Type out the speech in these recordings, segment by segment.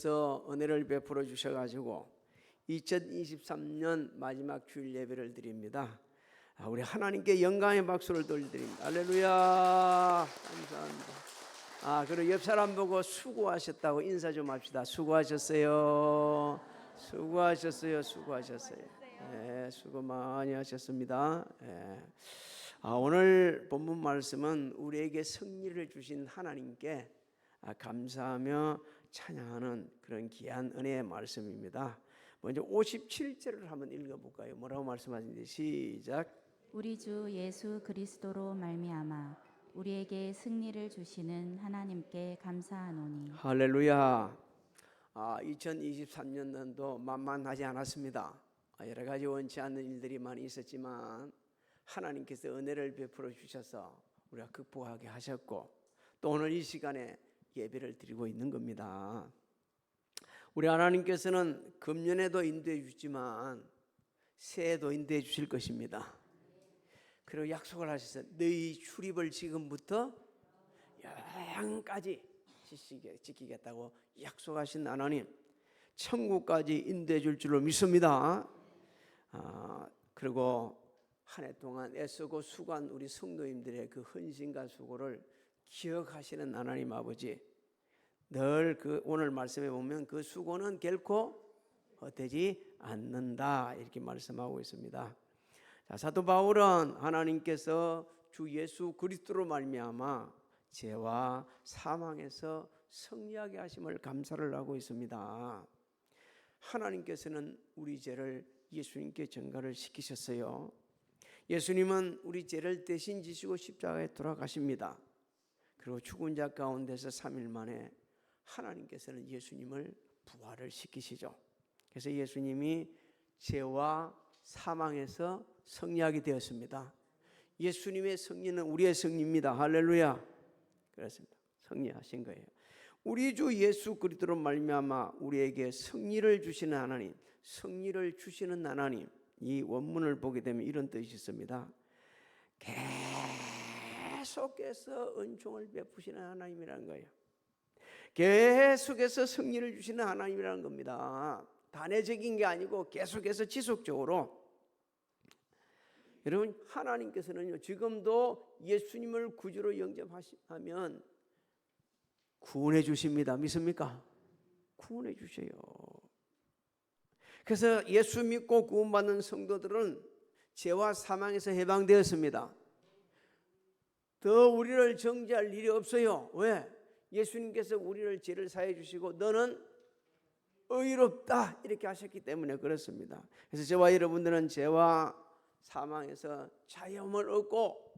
그래서 은혜를 베풀어 주셔가지고 2023년 마지막 주일 예배를 드립니다. 우리 하나님께 영광의 박수를 돌려드립니다. 할렐루야. 감사합니다. 그리고 옆 사람 보고 수고하셨다고 인사 좀 합시다. 수고하셨어요. 수고하셨어요. 수고하셨어요. 네, 수고 많이 하셨습니다. 네. 오늘 본문 말씀은 우리에게 승리를 주신 하나님께 감사하며 찬양하는 그런 귀한 은혜의 말씀입니다. 먼저 57절을 한번 읽어볼까요? 뭐라고 말씀하시는지 시작. 우리 주 예수 그리스도로 말미암아 우리에게 승리를 주시는 하나님께 감사하노니. 할렐루야. 2023년도 만만하지 않았습니다. 여러 가지 원치 않는 일들이 많이 있었지만 하나님께서 은혜를 베풀어 주셔서 우리가 극복하게 하셨고, 또 오늘 이 시간에 예배를 드리고 있는 겁니다. 우리 하나님께서는 금년에도 인도해 주지만 새해도 인도해 주실 것입니다. 그리고 약속을 하셨어요. 너희 출입을 지금부터 영까지 지키겠다고 약속하신 하나님, 천국까지 인도해 줄 줄로 믿습니다. 그리고 한 해 동안 애쓰고 수고한 우리 성도님들의 그 헌신과 수고를 기억하시는 하나님 아버지, 늘 오늘 말씀에 보면 그 수고는 결코 헛되지 않는다 이렇게 말씀하고 있습니다. 사도 바울은 하나님께서 주 예수 그리스도로 말미암아 죄와 사망에서 승리하게 하심을 감사를 하고 있습니다. 하나님께서는 우리 죄를 예수님께 전가를 시키셨어요. 예수님은 우리 죄를 대신 지시고 십자가에 돌아가십니다. 그리고 죽은 자 가운데서 3일 만에 하나님께서는 예수님을 부활을 시키시죠. 그래서 예수님이 죄와 사망에서 승리하게 되었습니다. 예수님의 승리는 우리의 승리입니다. 할렐루야. 그렇습니다. 승리하신 거예요. 우리 주 예수 그리스도로 말미암아 우리에게 승리를 주시는 하나님, 승리를 주시는 하나님, 이 원문을 보게 되면 이런 뜻이 있습니다. 계속해서 은총을 베푸시는 하나님이라는 거예요. 계속해서 승리를 주시는 하나님이라는 겁니다. 단회적인 게 아니고 계속해서 지속적으로. 여러분, 하나님께서는요, 지금도 예수님을 구주로 영접하면 구원해 주십니다. 믿습니까? 구원해 주셔요. 그래서 예수 믿고 구원받는 성도들은 죄와 사망에서 해방되었습니다. 더 우리를 정죄할 일이 없어요. 왜? 예수님께서 우리를 죄를 사해 주시고 너는 의롭다 이렇게 하셨기 때문에 그렇습니다. 그래서 저와 여러분들은 죄와 사망에서 자유함을 얻고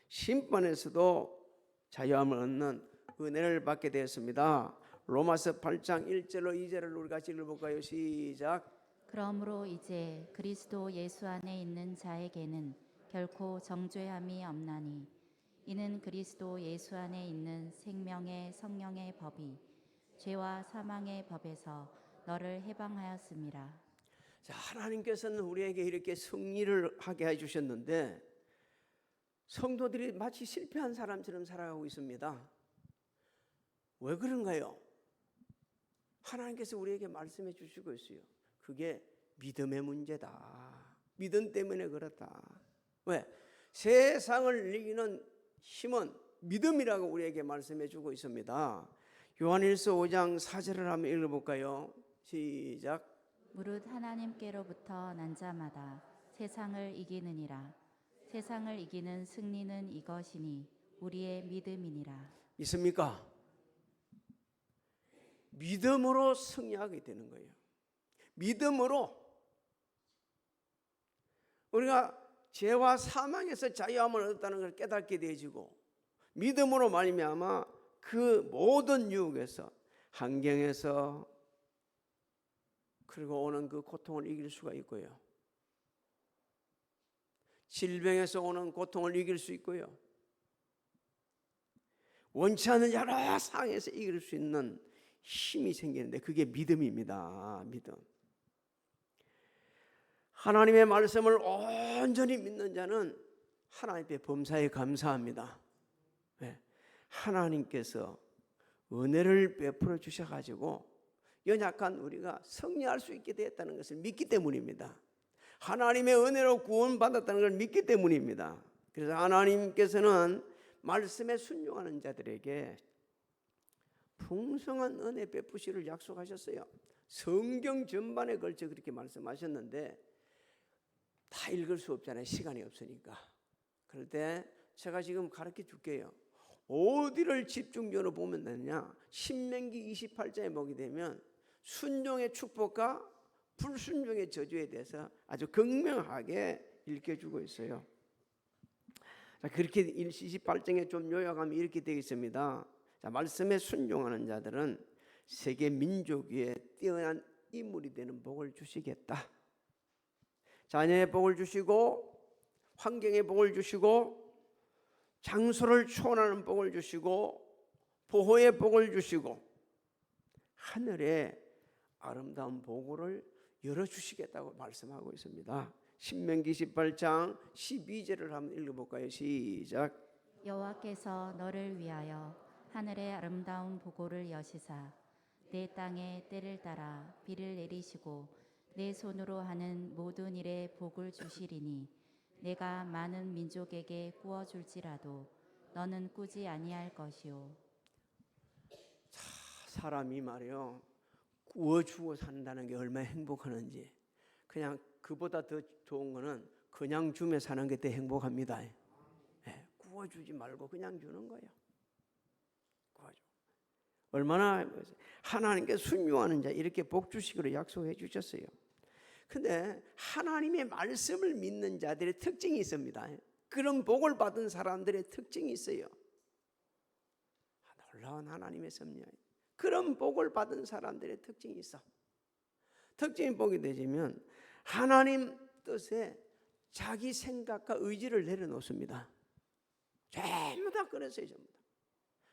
심판에서도 자유함을 얻는 은혜를 받게 되었습니다. 로마서 8장 1절로 2절을 우리 같이 읽어볼까요? 시작. 그러므로 이제 그리스도 예수 안에 있는 자에게는 결코 정죄함이 없나니 이는 그리스도 예수 안에 있는 생명의 성령의 법이 죄와 사망의 법에서 너를 해방하였음이라. 자, 하나님께서는 우리에게 이렇게 승리를 하게 해주셨는데 성도들이 마치 실패한 사람처럼 살아가고 있습니다. 왜 그런가요? 하나님께서 우리에게 말씀해 주시고 있어요. 그게 믿음의 문제다. 믿음 때문에 그렇다. 왜? 세상을 이기는 힘은 믿음이라고 우리에게 말씀해 주고 있습니다. 요한일서 5장 4절을 한번 읽어볼까요? 시작. 무릇 하나님께로부터 난 자마다 세상을 이기느니라. 세상을 이기는 승리는 이것이니 우리의 믿음이니라. 있습니까? 믿음으로 승리하게 되는 거예요. 믿음으로 우리가 죄와 사망에서 자유함을 얻었다는 걸 깨닫게 되어지고, 믿음으로 말미암아 그 모든 유혹에서, 환경에서, 그리고 오는 그 고통을 이길 수가 있고요. 질병에서 오는 고통을 이길 수 있고요. 원치 않는 여러 상황에서 이길 수 있는 힘이 생기는데 그게 믿음입니다. 믿음. 하나님의 말씀을 온전히 믿는 자는 하나님의 범사에 감사합니다. 왜? 하나님께서 은혜를 베풀어 주셔가지고 연약한 우리가 승리할 수 있게 되었다는 것을 믿기 때문입니다. 하나님의 은혜로 구원받았다는 걸 믿기 때문입니다. 그래서 하나님께서는 말씀에 순종하는 자들에게 풍성한 은혜 베푸시를 약속하셨어요. 성경 전반에 걸쳐 그렇게 말씀하셨는데 다 읽을 수 없잖아요. 시간이 없으니까. 그럴 때 제가 지금 가르쳐 줄게요. 어디를 집중적으로 보면 되느냐? 신명기 28장에 보게 되면 순종의 축복과 불순종의 저주에 대해서 아주 극명하게 읽혀주고 있어요. 자, 그렇게 28장에 좀 요약하면 이렇게 되어 있습니다. 자, 말씀에 순종하는 자들은 세계 민족 위에 뛰어난 인물이 되는 복을 주시겠다. 자녀의 복을 주시고 환경의 복을 주시고 장소를 초월하는 복을 주시고 보호의 복을 주시고 하늘에 아름다운 보고를 열어주시겠다고 말씀하고 있습니다. 신명기 18장 12절을 한번 읽어볼까요? 시작. 여호와께서 너를 위하여 하늘의 아름다운 보고를 여시사 내 땅에 때를 따라 비를 내리시고 내 손으로 하는 모든 일에 복을 주시리니 내가 많은 민족에게 구워 줄지라도 너는 꾸지 아니할 것이요. 사람이 말이요 구워주고 산다는 게 얼마나 행복하는지, 그냥 그보다 더 좋은 거는 그냥 주며 사는 게 더 행복합니다. 구워주지 말고 그냥 주는 거예요. 구워줘. 얼마나 하나님께 순종하는 자 이렇게 복 주시기로 약속해 주셨어요. 근데 하나님의 말씀을 믿는 자들의 특징이 있습니다. 그런 복을 받은 사람들의 특징이 있어요. 놀라운 하나님의 섭리예요. 그런 복을 받은 사람들의 특징이 있어. 특징이 보게 되면 하나님 뜻에 자기 생각과 의지를 내려놓습니다. 전부 다 그랬어요. 전부 다.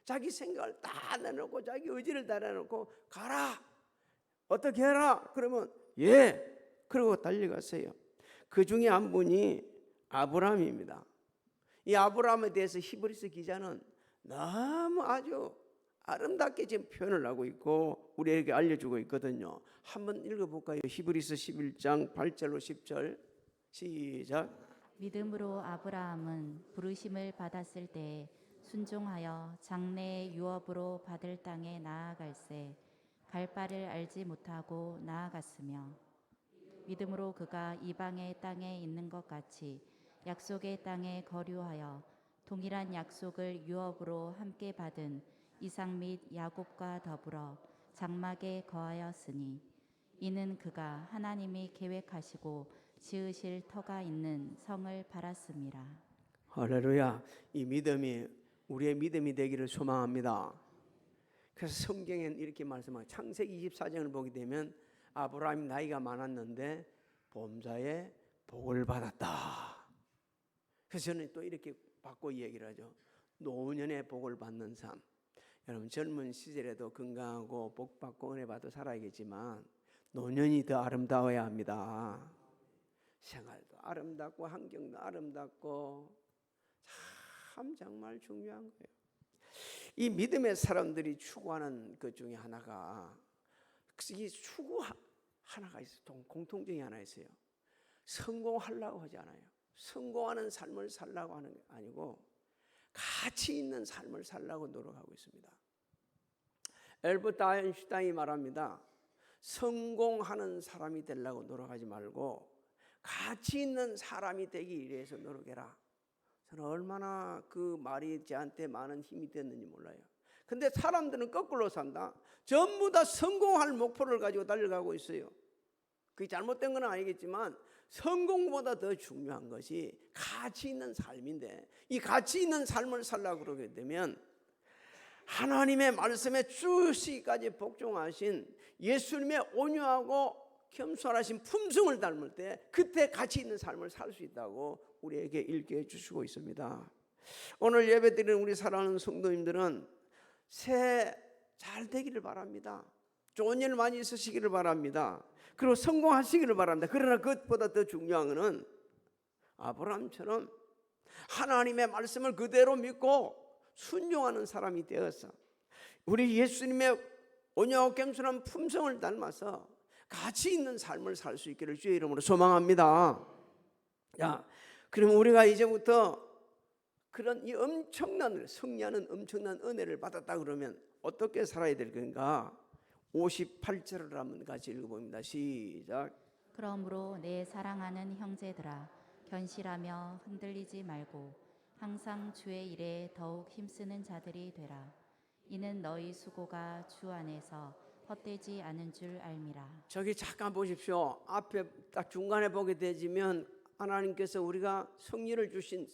자기 생각을 다 내놓고 자기 의지를 다 내놓고 가라. 어떻게 해라. 그러면 예. 그러고 달려갔어요. 그 중에 한 분이 아브라함입니다. 이 아브라함에 대해서 히브리서 기자는 너무 아주 아름답게 지금 표현을 하고 있고 우리에게 알려주고 있거든요. 한번 읽어볼까요? 히브리서 11장 8절로 10절 시작. 믿음으로 아브라함은 부르심을 받았을 때에 순종하여 장래의 유업으로 받을 땅에 나아갈새 갈 바를 알지 못하고 나아갔으며 믿음으로 그가 이방의 땅에 있는 것 같이 약속의 땅에 거류하여 동일한 약속을 유업으로 함께 받은 이삭 및 야곱과 더불어 장막에 거하였으니 이는 그가 하나님이 계획하시고 지으실 터가 있는 성을 바랐습니다. 할렐루야. 이 믿음이 우리의 믿음이 되기를 소망합니다. 그래서 성경에는 이렇게 말씀하고 창세기 24장을 보게 되면 아브라함이 나이가 많았는데 범사에 복을 받았다. 그래서 저는 또 이렇게 바꿔 얘기를 하죠. 노년의 복을 받는 삶. 여러분 젊은 시절에도 건강하고 복 받고 은혜 받고 살아야겠지만 노년이 더 아름다워야 합니다. 생활도 아름답고 환경도 아름답고 참 정말 중요한 거예요. 이 믿음의 사람들이 추구하는 것 중에 하나가 이 추구 하나가 있어요. 공통점이 하나 있어요. 성공하려고 하지 않아요. 성공하는 삶을 살려고 하는 게 아니고 가치 있는 삶을 살려고 노력하고 있습니다. 엘버트 아인슈타인이 말합니다. 성공하는 사람이 되려고 노력하지 말고 가치 있는 사람이 되기 위해서 노력해라. 저는 얼마나 그 말이 저한테 많은 힘이 됐는지 몰라요. 근데 사람들은 거꾸로 산다. 전부 다 성공할 목표를 가지고 달려가고 있어요. 그게 잘못된 건 아니겠지만 성공보다 더 중요한 것이 가치 있는 삶인데 이 가치 있는 삶을 살려고 그러게 되면 하나님의 말씀에 주시까지 복종하신 예수님의 온유하고 겸손하신 품성을 닮을 때 그때 가치 있는 삶을 살 수 있다고 우리에게 일깨워 주시고 있습니다. 오늘 예배드리는 우리 사랑하는 성도님들은 새해 잘 되기를 바랍니다. 좋은 일 많이 있으시기를 바랍니다. 그리고 성공하시기를 바랍니다. 그러나 그것보다 더 중요한 것은 아브라함처럼 하나님의 말씀을 그대로 믿고 순종하는 사람이 되어서 우리 예수님의 온유하고 겸손한 품성을 닮아서 가치 있는 삶을 살 수 있기를 주의 이름으로 소망합니다. 자, 그럼 우리가 이제부터 그런 이 엄청난 승리하는 엄청난 은혜를 받았다 그러면 어떻게 살아야 될 건가? 58절을 한번 같이 읽어봅니다. 시작. 그러므로 내 사랑하는 형제들아 견실하며 흔들리지 말고 항상 주의 일에 더욱 힘쓰는 자들이 되라. 이는 너희 수고가 주 안에서 헛되지 않은 줄 알미라. 저기 잠깐 보십시오. 앞에 딱 중간에 보게 되지면 하나님께서 우리가 성리를 주신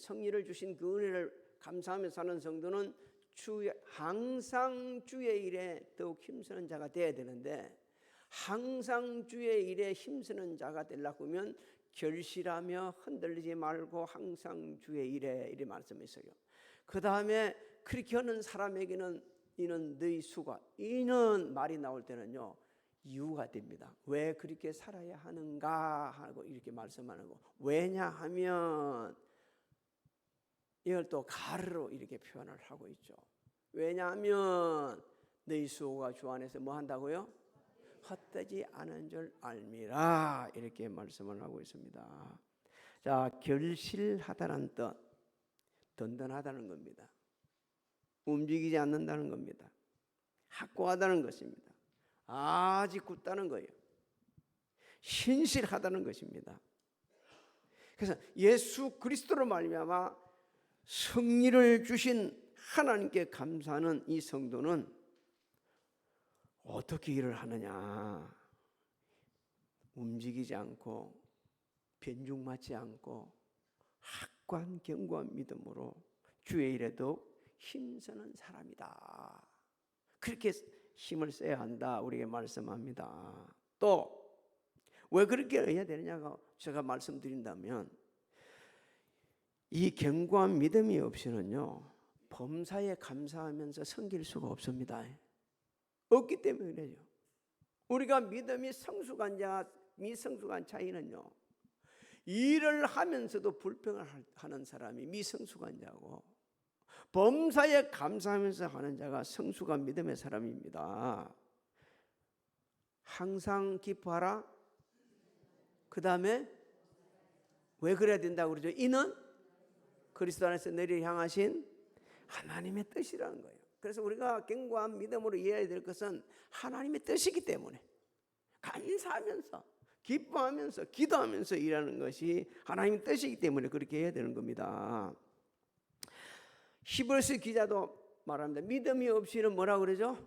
그 은혜를 감사하며 사는 성도는 항상 주의 일에 더욱 힘쓰는 자가 되어야 되는데, 항상 주의 일에 힘쓰는 자가 되려고 하면 결실하며 흔들리지 말고 항상 주의 일에 이렇게 말씀했어요. 그 다음에 그렇게 하는 사람에게는 이는 너희 수가, 이는 말이 나올 때는요 이유가 됩니다. 왜 그렇게 살아야 하는가 하고 이렇게 말씀하는 거. 왜냐하면 이걸 또 가르로 이렇게 표현을 하고 있죠. 왜냐하면 너희 수고가 주 안에서 뭐 한다고요? 헛되지 않은 줄 알미라, 이렇게 말씀을 하고 있습니다. 자, 결실하다는 뜻, 든든하다는 겁니다. 움직이지 않는다는 겁니다. 확고하다는 것입니다. 아직 굳다는 거예요. 신실하다는 것입니다. 그래서 예수 그리스도로 말미암아 승리를 주신 하나님께 감사하는 이 성도는 어떻게 일을 하느냐? 움직이지 않고 변죽맞지 않고 확고한 견고한 믿음으로 주의 일에도 힘쓰는 사람이다. 그렇게 힘을 써야 한다, 우리에게 말씀합니다. 또 왜 그렇게 해야 되느냐고 제가 말씀드린다면, 이 견고한 믿음이 없이는요 범사에 감사하면서 섬길 수가 없습니다. 없기 때문에 그래요. 우리가 믿음이 성숙한 자, 미성숙한 차이는요, 일을 하면서도 불평을 하는 사람이 미성숙한 자고, 범사에 감사하면서 하는 자가 성숙한 믿음의 사람입니다. 항상 기뻐하라. 그 다음에 왜 그래야 된다고 그러죠? 이는 그리스도 안에서 너희를 향하신 하나님의 뜻이라는 거예요. 그래서 우리가 견고한 믿음으로 이해해야 될 것은 하나님의 뜻이기 때문에 감사하면서 기뻐하면서 기도하면서 일하는 것이 하나님의 뜻이기 때문에 그렇게 해야 되는 겁니다. 히브리서 기자도 말합니다. 믿음이 없이는 뭐라고 그러죠?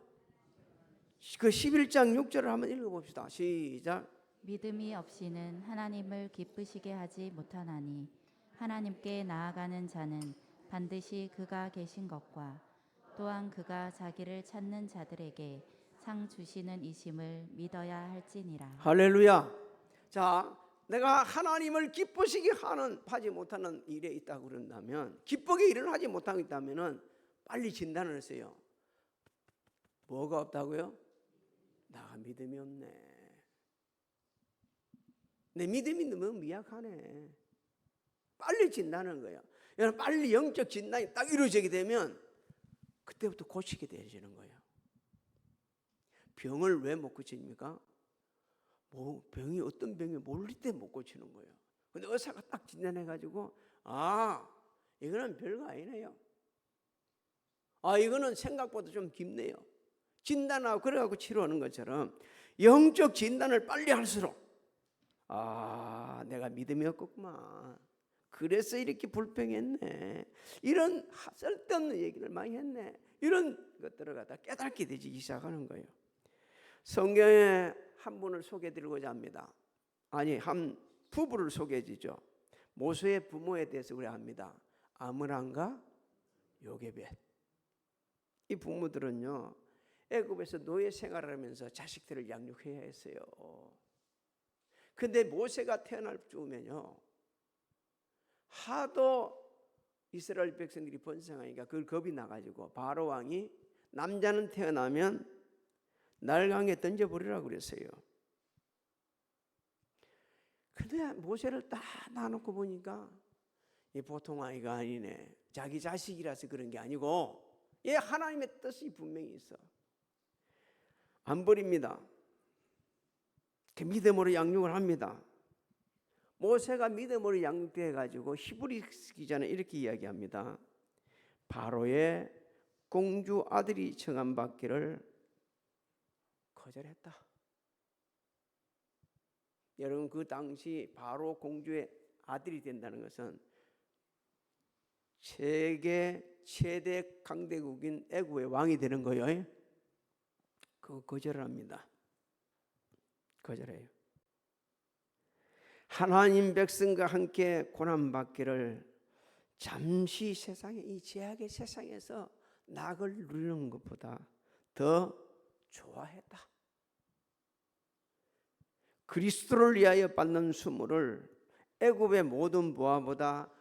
그 11장 6절을 한번 읽어봅시다. 시작. 믿음이 없이는 하나님을 기쁘시게 하지 못하나니 하나님께 나아가는 자는 반드시 그가 계신 것과 또한 그가 자기를 찾는 자들에게 상 주시는 이심을 믿어야 할지니라. 할렐루야. 자, 내가 하나님을 기쁘시게 하지 못하는 일에 있다고 그런다면, 기쁘게 일을 하지 못하고 있다면 빨리 진단을 했어요. 뭐가 없다고요? 나가 믿음이 없네. 내 믿음이 너무 미약하네. 빨리 진단하는 거예요. 여러분, 빨리 영적 진단이 딱 이루어지게 되면 그때부터 고치게 되어지는 거예요. 병을 왜 못 고칩니까? 병이 어떤 병이 모를 때 못 고치는 거예요. 근데 의사가 딱 진단해가지고, 이거는 별거 아니네요. 이거는 생각보다 좀 깊네요. 진단하고 그래갖고 치료하는 것처럼 영적 진단을 빨리 할수록 내가 믿음이 없구만. 그래서 이렇게 불평했네. 이런 쓸데없는 얘기를 많이 했네. 이런 것들을 갖다 깨닫게 되기 시작하는 거예요. 성경에 한 분을 소개해드리고자 합니다. 한 부부를 소개해주죠. 모세의 부모에 대해서 우리가 합니다. 아므람과 요게벳. 이 부모들은요, 애굽에서 노예 생활을 하면서 자식들을 양육해야 했어요. 근데 모세가 태어날 즈음에요, 하도 이스라엘 백성들이 번성하니까 그걸 겁이 나가지고 바로 왕이 남자는 태어나면 날강에 던져버리라고 그랬어요. 근데 모세를 딱 놔놓고 보니까 이 보통 아이가 아니네. 자기 자식이라서 그런 게 아니고 하나님의 뜻이 분명히 있어. 안 버립니다. 그 믿음으로 양육을 합니다. 모세가 믿음으로 양육돼 가지고 히브리서 기자는 이렇게 이야기합니다. 바로의 공주 아들이 청함받기를 거절했다. 여러분, 그 당시 바로 공주의 아들이 된다는 것은 세계 최대 강대국인 애굽의 왕이 되는 거예요. 그거 거절합니다. 거절해요. 하나님 백성과 함께 고난받기를 잠시 세상에, 이 죄악의 세상에서 낙을 누리는 것보다 더 좋아했다. 그리스도를 위하여 받는 수모를 애굽의 모든 부하보다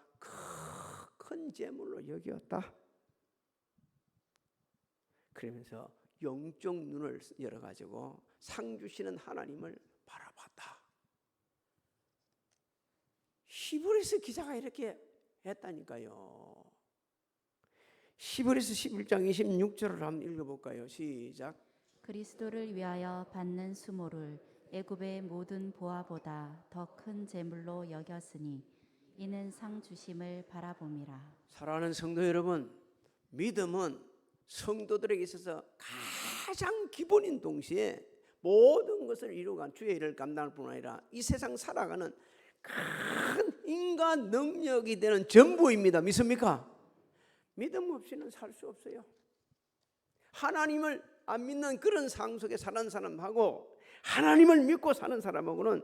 큰 재물로 여겼다. 그러면서 영적 눈을 열어가지고 상 주시는 하나님을 바라봤다. 히브리서 기자가 이렇게 했다니까요. 히브리서 11장 26절을 한번 읽어볼까요? 시작. 그리스도를 위하여 받는 수모를 애굽의 모든 보화보다 더 큰 재물로 여겼으니 이는 상 주심을 바라봄이라. 사랑하는 성도 여러분, 믿음은 성도들에게 있어서 가장 기본인 동시에 모든 것을 이루어간 주의 일을 감당할 뿐 아니라 이 세상 살아가는 큰 인간 능력이 되는 전부입니다. 믿습니까? 믿음 없이는 살 수 없어요. 하나님을 안 믿는 그런 상황 속에 사는 사람하고 하나님을 믿고 사는 사람하고는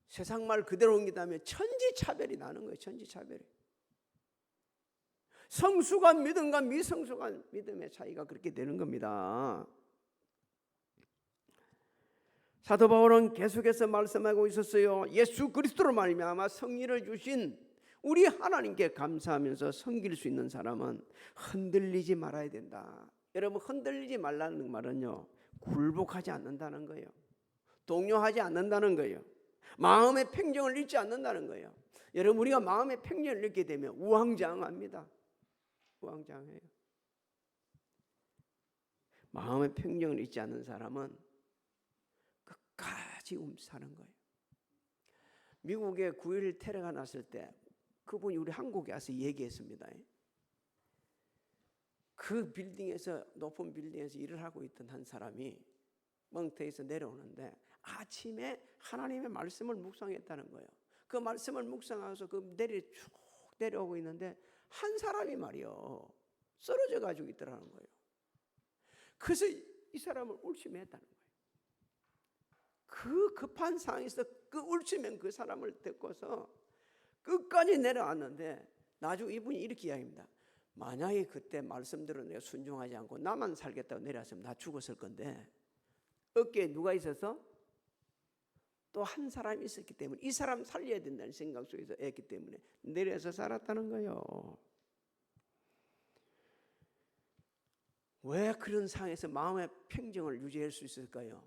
세상 말 그대로 옮기다면 천지차별이 나는 거예요. 천지차별이. 성숙한 믿음과 미성숙한 믿음의 차이가 그렇게 되는 겁니다. 사도 바울은 계속해서 말씀하고 있었어요. 예수 그리스도로 말미암아 성리를 주신 우리 하나님께 감사하면서 섬길 수 있는 사람은 흔들리지 말아야 된다. 여러분, 흔들리지 말라는 말은요, 굴복하지 않는다는 거예요. 동요하지 않는다는 거예요. 마음의 평정을 잃지 않는다는 거예요. 여러분, 우리가 마음의 평정을 잃게 되면 우왕좌왕합니다. 우왕좌왕해요. 마음의 평정을 잃지 않는 사람은 끝까지 사는 거예요. 미국에 9.11 테러가 났을 때 그분이 우리 한국에 와서 얘기했습니다. 그 빌딩에서, 높은 빌딩에서 일을 하고 있던 한 사람이 멍터에서 내려오는데 아침에 하나님의 말씀을 묵상했다는 거예요. 그 말씀을 묵상하면서 그 쭉 내려오고 있는데 한 사람이 말이요, 쓰러져 가지고 있더라는 거예요. 그래서 이 사람을 울심했다는 거예요. 그 급한 상황에서 그 울치면 그 사람을 데리고서 끝까지 내려왔는데 나중에 이분이 이렇게 이야기합니다. 만약에 그때 말씀대로 내가 순종하지 않고 나만 살겠다고 내려왔으면 나 죽었을 건데 어깨에 누가 있어서 또 한 사람이 있었기 때문에 이 사람 살려야 된다는 생각 속에서 했기 때문에 내려서 살았다는 거예요. 왜 그런 상황에서 마음의 평정을 유지할 수 있을까요?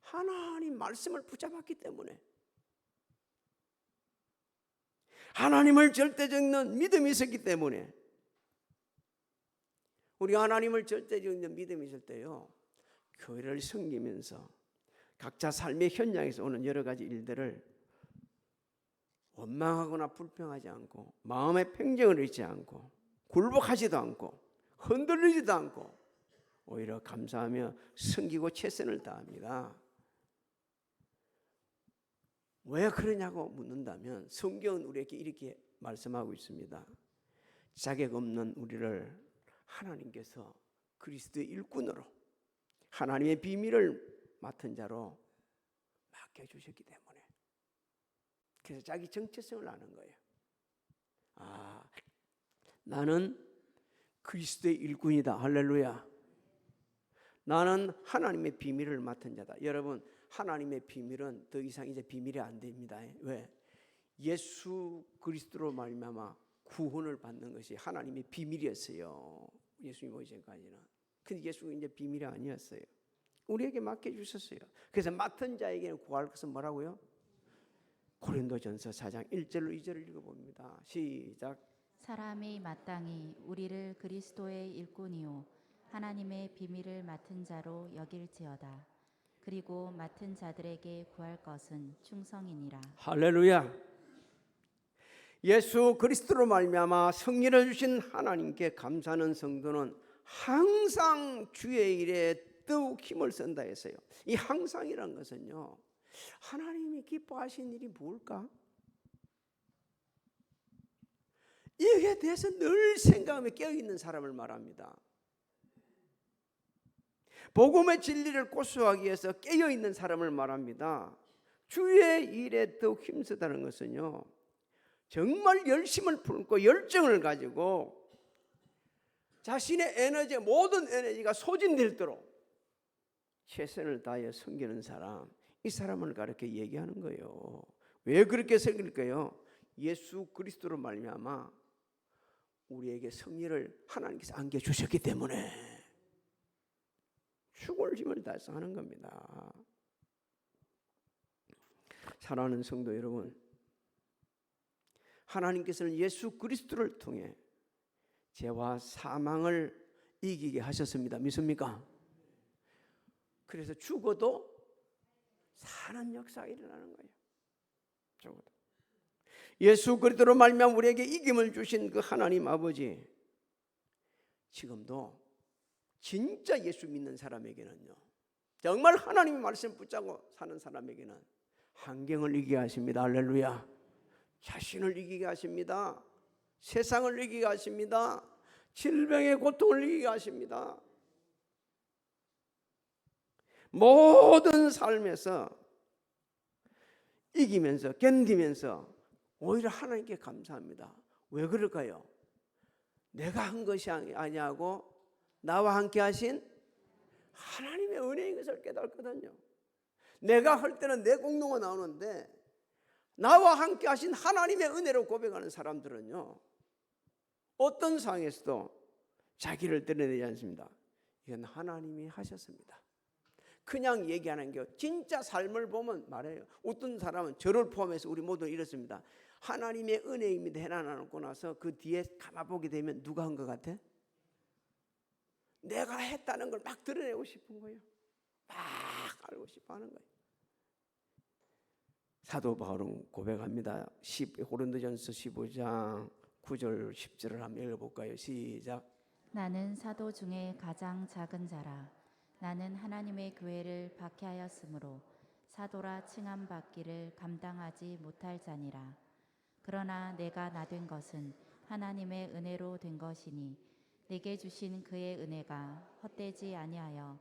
하나님 말씀을 붙잡았기 때문에, 하나님을 절대적인 믿음이 있었기 때문에. 우리가 하나님을 절대적인 믿음이 있을 때요, 교회를 섬기면서 각자 삶의 현장에서 오는 여러 가지 일들을 원망하거나 불평하지 않고 마음의 평정을 잃지 않고 굴복하지도 않고 흔들리지도 않고 오히려 감사하며 섬기고 최선을 다합니다. 왜 그러냐고 묻는다면 성경은 우리에게 이렇게 말씀하고 있습니다. 자격 없는 우리를 하나님께서 그리스도의 일꾼으로 하나님의 비밀을 맡은 자로 맡겨주셨기 때문에, 그래서 자기 정체성을 아는 거예요. 아, 나는 그리스도의 일꾼이다. 할렐루야. 나는 하나님의 비밀을 맡은 자다. 여러분, 하나님의 비밀은 더 이상 이제 비밀이 안 됩니다. 왜? 예수 그리스도로 말미암아 구원을 받는 것이 하나님의 비밀이었어요. 예수님 오기 전까지는. 근데 예수는 이제 비밀이 아니었어요. 우리에게 맡겨주셨어요. 그래서 맡은 자에게는 구할 것은 뭐라고요? 고린도전서 4장 1절로 2절을 읽어봅니다. 시작. 사람이 마땅히 우리를 그리스도의 일꾼이요 하나님의 비밀을 맡은 자로 여길지어다. 그리고 맡은 자들에게 구할 것은 충성이니라. 할렐루야. 예수 그리스도로 말미암아 승리를 주신 하나님께 감사하는 성도는 항상 주의 일에 더욱 힘을 쓴다 했어요. 이 항상이란 것은요, 하나님이 기뻐하신 일이 뭘까? 이에 대해서 늘 생각하며 깨어있는 사람을 말합니다. 복음의 진리를 고수하기 위해서 깨어있는 사람을 말합니다. 주의 일에 더욱 힘쓰다는 것은요, 정말 열심을 품고 열정을 가지고 자신의 에너지, 모든 에너지가 소진되도록 최선을 다하여 섬기는 사람, 이 사람을 가르쳐 얘기하는 거예요. 왜 그렇게 섬길까요? 예수 그리스도로 말미암아 우리에게 승리를 하나님께서 안겨주셨기 때문에 죽을 힘을 다해서 하는 겁니다. 사랑하는 성도 여러분, 하나님께서는 예수 그리스도를 통해 죄와 사망을 이기게 하셨습니다. 믿습니까? 그래서 죽어도 사는 역사가 일어나는 거예요. 죽어도. 예수 그리스도로 말미암아 우리에게 이김을 주신 그 하나님 아버지, 지금도 진짜 예수 믿는 사람에게는요, 정말 하나님의 말씀 붙잡고 사는 사람에게는 환경을 이기게 하십니다. 할렐루야. 자신을 이기게 하십니다. 세상을 이기게 하십니다. 질병의 고통을 이기게 하십니다. 모든 삶에서 이기면서 견디면서 오히려 하나님께 감사합니다. 왜 그럴까요? 내가 한 것이 아니하고 나와 함께 하신 하나님의 은혜인 것을 깨닫거든요. 내가 할 때는 내 공로가 나오는데 나와 함께 하신 하나님의 은혜로 고백하는 사람들은요, 어떤 상황에서도 자기를 드러내지 않습니다. 이건 하나님이 하셨습니다. 그냥 얘기하는 게 진짜 삶을 보면 말해요. 어떤 사람은 저를 포함해서 우리 모두 이렇습니다. 하나님의 은혜입니다 해놔놓고 나서 그 뒤에 가만보게 되면 누가 한 것 같아? 내가 했다는 걸 막 드러내고 싶은 거예요. 막 알고 싶어 하는 거예요. 사도 바울은 고백합니다. 고린도전서 15장 9절 10절을 한번 읽어볼까요? 시작. 나는 사도 중에 가장 작은 자라. 나는 하나님의 교회를 박해하였으므로 사도라 칭함 받기를 감당하지 못할 자니라. 그러나 내가 나된 것은 하나님의 은혜로 된 것이니 내게 주신 그의 은혜가 헛되지 아니하여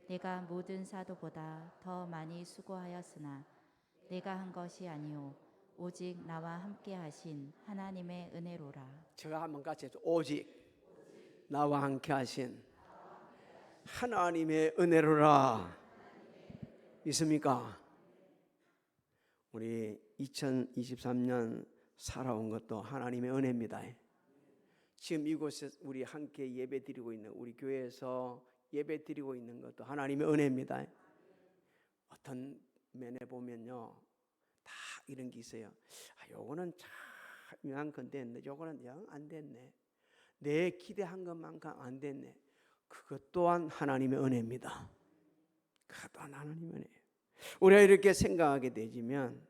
내가 모든 사도보다 더 많이 수고하였으나 내가 한 것이 아니요 오직 나와 함께 하신 하나님의 은혜로라. 제가 한번 같이 해서 오직 나와 함께 하신 하나님의 은혜로라. 믿습니까? 우리 2023년 살아온 것도 하나님의 은혜입니다. 지금 이곳에 우리 함께 예배 드리고 있는, 우리 교회에서 예배 드리고 있는 것도 하나님의 은혜입니다. 어떤 면에 보면요, 다 이런 게 있어요. 요거는 참 한 건 됐네, 요거는 영 안 됐네, 내 기대한 것만큼 안 됐네. 그것 또한 하나님의 은혜입니다. 그것 또한 하나님의 은혜예요. 우리가 이렇게 생각하게 되지면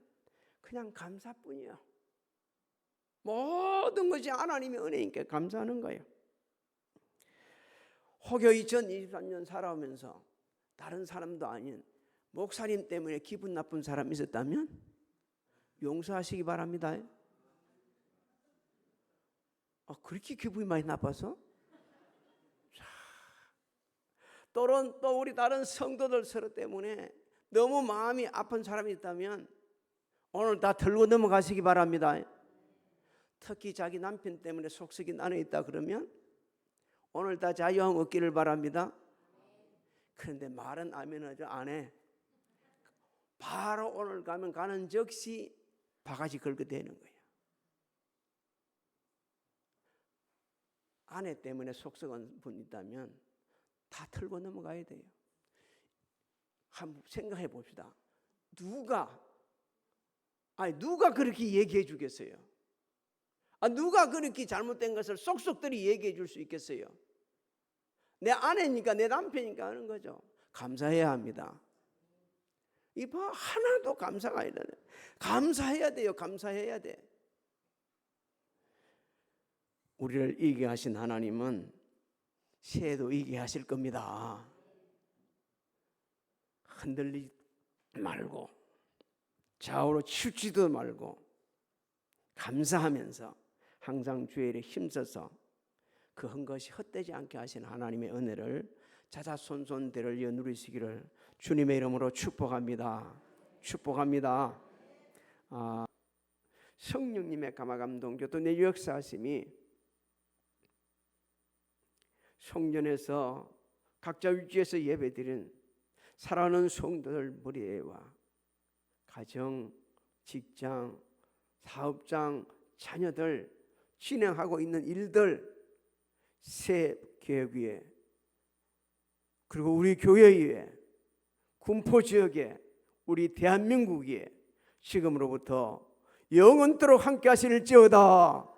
그냥 감사뿐이에요. 모든 것이 하나님의 은혜니까 감사하는 거예요. 혹여 2023년 살아오면서 다른 사람도 아닌 목사님 때문에 기분 나쁜 사람 있었다면 용서하시기 바랍니다. 그렇게 기분이 많이 나빠서? 또 우리 다른 성도들 서로 때문에 너무 마음이 아픈 사람이 있다면 오늘 다 털고 넘어가시기 바랍니다. 특히 자기 남편 때문에 속썩이 나눠 있다 그러면 오늘 다 자유함 얻기를 바랍니다. 그런데 말은 아멘하죠. 안 해. 바로 오늘 가면 가는 즉시 바가지 걸게 되는 거예요. 아내 때문에 속썩은 분 있다면 다 털고 넘어가야 돼요. 한번 생각해 봅시다. 누가 그렇게 얘기해 주겠어요? 누가 그렇게 잘못된 것을 쏙쏙들이 얘기해 줄 수 있겠어요? 내 아내니까 내 남편이니까 하는 거죠. 감사해야 합니다. 이봐 하나도 감사가 아니라 감사해야 돼요. 감사해야 돼. 우리를 이기게 하신 하나님은 새해도 이기게 하실 겁니다. 흔들리지 말고 좌우로 치우치도 말고 감사하면서 항상 주의 일에 힘써서 그 한 것이 헛되지 않게 하신 하나님의 은혜를 자자손손대를 누리시기를 주님의 이름으로 축복합니다. 축복합니다. 성령님의 감화감동 교통의 역사하심이 성전에서 각자 위치에서 예배드린 사랑하는 성도들 머리에와 가정, 직장, 사업장, 자녀들 진행하고 있는 일들 새 계획 위에 그리고 우리 교회 위에 군포 지역에 우리 대한민국 위에 지금으로부터 영원토록 함께 하실지어다.